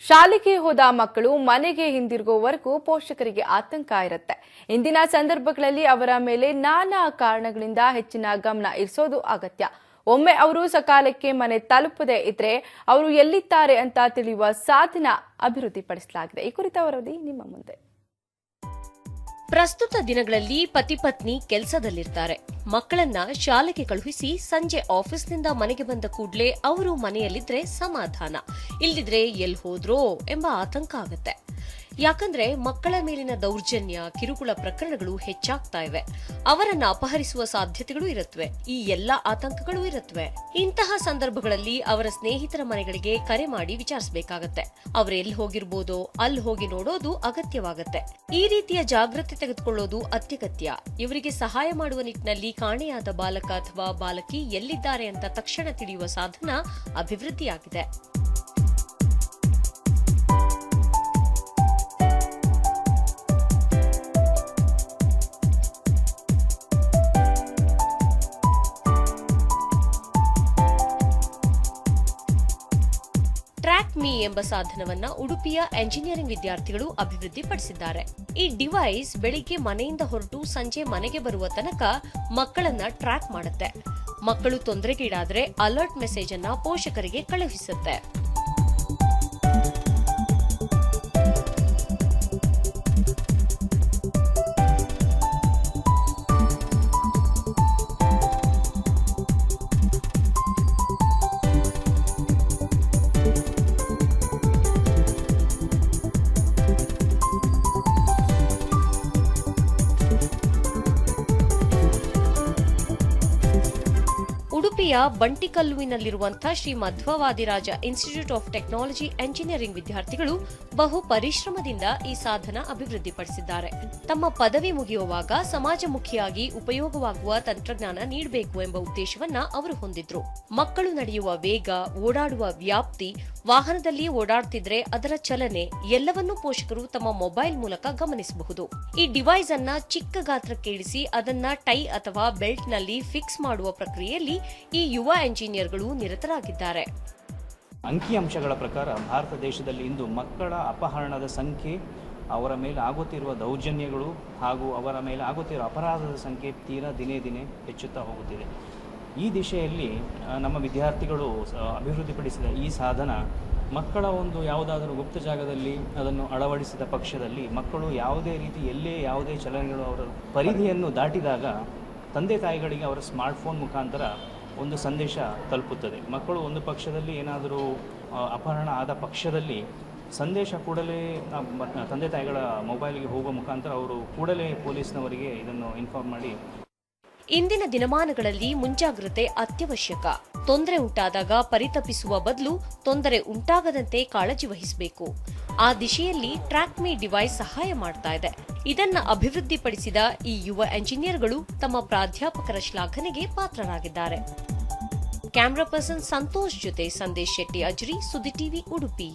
ಶಾಲೆಗೆ ಹೋದ ಮಕ್ಕಳು ಮನೆಗೆ ಹಿಂದಿರುಗುವವರೆಗೂ ಪೋಷಕರಿಗೆ ಆತಂಕ ಇರುತ್ತೆ. ಇಂದಿನ ಸಂದರ್ಭಗಳಲ್ಲಿ ಅವರ ಮೇಲೆ ನಾನಾ ಕಾರಣಗಳಿಂದ ಹೆಚ್ಚಿನ ಗಮನ ಇರಿಸೋದು ಅಗತ್ಯ. ಒಮ್ಮೆ ಅವರು ಸಕಾಲಕ್ಕೆ ಮನೆ ತಲುಪದೇ ಇದ್ರೆ ಅವರು ಎಲ್ಲಿದ್ದಾರೆ ಅಂತ ತಿಳಿಯುವ ಸಾಧನ ಅಭಿವೃದ್ಧಿಪಡಿಸಲಾಗಿದೆ. ಈ ಕುರಿತ ವರದಿ ನಿಮ್ಮ ಮುಂದೆ. ಪ್ರಸ್ತುತ ದಿನಗಳಲ್ಲಿ ಪತಿ ಪತ್ನಿ ಕೆಲಸದಲ್ಲಿರ್ತಾರೆ. ಮಕ್ಕಳನ್ನ ಶಾಲೆಗೆ ಕಳುಹಿಸಿ ಸಂಜೆ ಆಫೀಸ್ನಿಂದ ಮನೆಗೆ ಬಂದ ಕೂಡಲೇ ಅವರು ಮನೆಯಲ್ಲಿದ್ರೆ ಸಮಾಧಾನ, ಇಲ್ದಿದ್ರೆ ಎಲ್ಲಿ ಹೋದ್ರೋ ಎಂಬ ಆತಂಕ ಆಗುತ್ತೆ. ಯಾಕಂದ್ರೆ ಮಕ್ಕಳ ಮೇಲಿನ ದೌರ್ಜನ್ಯ, ಕಿರುಕುಳ ಪ್ರಕರಣಗಳು ಹೆಚ್ಚಾಗ್ತಾ ಇವೆ. ಅವರನ್ನ ಅಪಹರಿಸುವ ಸಾಧ್ಯತೆಗಳು ಇರುತ್ತವೆ. ಈ ಎಲ್ಲಾ ಆತಂಕಗಳು ಇರುತ್ತವೆ. ಇಂತಹ ಸಂದರ್ಭಗಳಲ್ಲಿ ಅವರ ಸ್ನೇಹಿತರ ಮನೆಗಳಿಗೆ ಕರೆ ಮಾಡಿ ವಿಚಾರಿಸಬೇಕಾಗತ್ತೆ. ಅವರು ಎಲ್ಲಿ ಹೋಗಿರ್ಬೋದೋ ಅಲ್ಲಿ ಹೋಗಿ ನೋಡೋದು ಅಗತ್ಯವಾಗತ್ತೆ. ಈ ರೀತಿಯ ಜಾಗೃತಿ ತೆಗೆದುಕೊಳ್ಳೋದು ಅತ್ಯಗತ್ಯ. ಇವರಿಗೆ ಸಹಾಯ ಮಾಡುವ ನಿಟ್ಟಿನಲ್ಲಿ ಕಾಣೆಯಾದ ಬಾಲಕ ಅಥವಾ ಬಾಲಕಿ ಎಲ್ಲಿದ್ದಾರೆ ಅಂತ ತಕ್ಷಣ ತಿಳಿಯುವ ಸಾಧನ ಅಭಿವೃದ್ಧಿಯಾಗಿದೆ. ಟ್ರ್ಯಾಕ್ ಮೀ ಎಂಬ ಸಾಧನವನ್ನ ಉಡುಪಿಯ ಎಂಜಿನಿಯರಿಂಗ್ ವಿದ್ಯಾರ್ಥಿಗಳು ಅಭಿವೃದ್ಧಿಪಡಿಸಿದ್ದಾರೆ. ಈ ಡಿವೈಸ್ ಬೆಳಿಗ್ಗೆ ಮನೆಯಿಂದ ಹೊರಟು ಸಂಜೆ ಮನೆಗೆ ಬರುವ ತನಕ ಮಕ್ಕಳನ್ನ ಟ್ರ್ಯಾಕ್ ಮಾಡುತ್ತೆ. ಮಕ್ಕಳು ತೊಂದರೆಗೀಡಾದ್ರೆ ಅಲರ್ಟ್ ಮೆಸೇಜ್ ಅನ್ನ ಪೋಷಕರಿಗೆ ಕಳುಹಿಸುತ್ತೆ. ಉಡುಪಿಯ ಬಂಟಿಕಲ್ಲುವಿನಲ್ಲಿರುವಂತಹ Shri ಮಧ್ವವಾದಿರಾಜ institute of technology engineering ವಿದ್ಯಾರ್ಥಿಗಳು ಬಹು ಪರಿಶ್ರಮದಿಂದ ಈ ಸಾಧನ ಅಭಿವೃದ್ಧಿಪಡಿಸಿದ್ದಾರೆ. ತಮ್ಮ ಪದವಿ ಮುಗಿಯುವಾಗ ಸಮಾಜಮುಖಿಯಾಗಿ ಉಪಯೋಗವಾಗುವ ತಂತ್ರಜ್ಞಾನ ನೀಡಬೇಕು ಎಂಬ ಉದ್ದೇಶವನ್ನ ಅವರು ಹೊಂದಿದ್ರು. ಮಕ್ಕಳು ನಡೆಯುವ ವೇಗ, ಓಡಾಡುವ ವ್ಯಾಪ್ತಿ, ವಾಹನದಲ್ಲಿ ಓಡಾಡ್ತಿದ್ರೆ ಅದರ ಚಲನೆ ಎಲ್ಲವನ್ನೂ ಪೋಷಕರು ತಮ್ಮ ಮೊಬೈಲ್ ಮೂಲಕ ಗಮನಿಸಬಹುದು. ಈ ಡಿವೈಸ್ ಅನ್ನ ಚಿಕ್ಕ ಗಾತ್ರಕ್ಕೆ ಇಳಿಸಿ ಅದನ್ನ ಟೈ ಅಥವಾ ಬೆಲ್ಟ್ ನಲ್ಲಿ ಫಿಕ್ಸ್ ಮಾಡುವ ಪ್ರಕ್ರಿಯೆಯಲ್ಲಿ ಈ ಯುವ ಎಂಜಿನಿಯರ್ಗಳು ನಿರತರಾಗಿದ್ದಾರೆ. ಅಂಕಿಅಂಶಗಳ ಪ್ರಕಾರ ಭಾರತ ದೇಶದಲ್ಲಿ ಇಂದು ಮಕ್ಕಳ ಅಪಹರಣದ ಸಂಖ್ಯೆ, ಅವರ ಮೇಲೆ ಆಗುತ್ತಿರುವ ದೌರ್ಜನ್ಯಗಳು ಹಾಗೂ ಅವರ ಮೇಲೆ ಆಗುತ್ತಿರುವ ಅಪರಾಧದ ಸಂಖ್ಯೆ ತೀರಾ ದಿನೇ ದಿನೇ ಹೆಚ್ಚುತ್ತಾ ಹೋಗುತ್ತಿದೆ. ಈ ದಿಶೆಯಲ್ಲಿ ನಮ್ಮ ವಿದ್ಯಾರ್ಥಿಗಳು ಅಭಿವೃದ್ಧಿಪಡಿಸಿದ ಈ ಸಾಧನ ಮಕ್ಕಳ ಒಂದು ಯಾವುದಾದರೂ ಗುಪ್ತ ಜಾಗದಲ್ಲಿ ಅದನ್ನು ಅಳವಡಿಸಿದ ಪಕ್ಷದಲ್ಲಿ ಮಕ್ಕಳು ಯಾವುದೇ ರೀತಿ ಎಲ್ಲೇ ಯಾವುದೇ ಚಲನೆಗಳು ಅವರ ಪರಿಧಿಯನ್ನು ದಾಟಿದಾಗ ತಂದೆ ತಾಯಿಗಳಿಗೆ ಅವರ ಸ್ಮಾರ್ಟ್ಫೋನ್ ಮುಖಾಂತರ ಒಂದು ಸಂದೇಶ ತಲುಪುತ್ತದೆ. ಮಕ್ಕಳು ಒಂದು ಪಕ್ಷದಲ್ಲಿ ಏನಾದರೂ ಅಪಹರಣ ಆದ ಪಕ್ಷದಲ್ಲಿ ಸಂದೇಶ ಕೂಡಲೇ ತಂದೆ ತಾಯಿಗಳ ಮೊಬೈಲ್ಗೆ ಹೋಗುವ ಮುಖಾಂತರ ಅವರು ಕೂಡಲೇ ಪೊಲೀಸ್ನವರಿಗೆ ಇದನ್ನು ಇನ್ಫಾರ್ಮ್ ಮಾಡಿ. ಇಂದಿನ ದಿನಮಾನಗಳಲ್ಲಿ ಮುಂಜಾಗ್ರತೆ ಅತ್ಯವಶ್ಯಕ. ತೊಂದರೆ ಉಂಟಾದಾಗ ಪರಿತಪಿಸುವ ಬದಲು ತೊಂದರೆ ಉಂಟಾಗದಂತೆ ಕಾಳಜಿ ವಹಿಸಬೇಕು. ಆ ದಿಶೆಯಲ್ಲಿ ಟ್ರ್ಯಾಕ್ ಮೀ ಡಿವೈಸ್ ಸಹಾಯ ಮಾಡ್ತಾ ಇದೆ. ಇದನ್ನ ಅಭಿವೃದ್ಧಿಪಡಿಸಿದ ಈ ಯುವ ಎಂಜಿನಿಯರ್ಗಳು ತಮ್ಮ ಪ್ರಾಧ್ಯಾಪಕರ ಶ್ಲಾಘನೆಗೆ ಪಾತ್ರರಾಗಿದ್ದಾರೆ. ಕ್ಯಾಮರಾ ಪರ್ಸನ್ ಸಂತೋಷ್ ಜೊತೆ ಸಂದೇಶ್ ಶೆಟ್ಟಿ ಅಜ್ರಿ, ಸುದ್ದಿ ಟಿವಿ, ಉಡುಪಿ.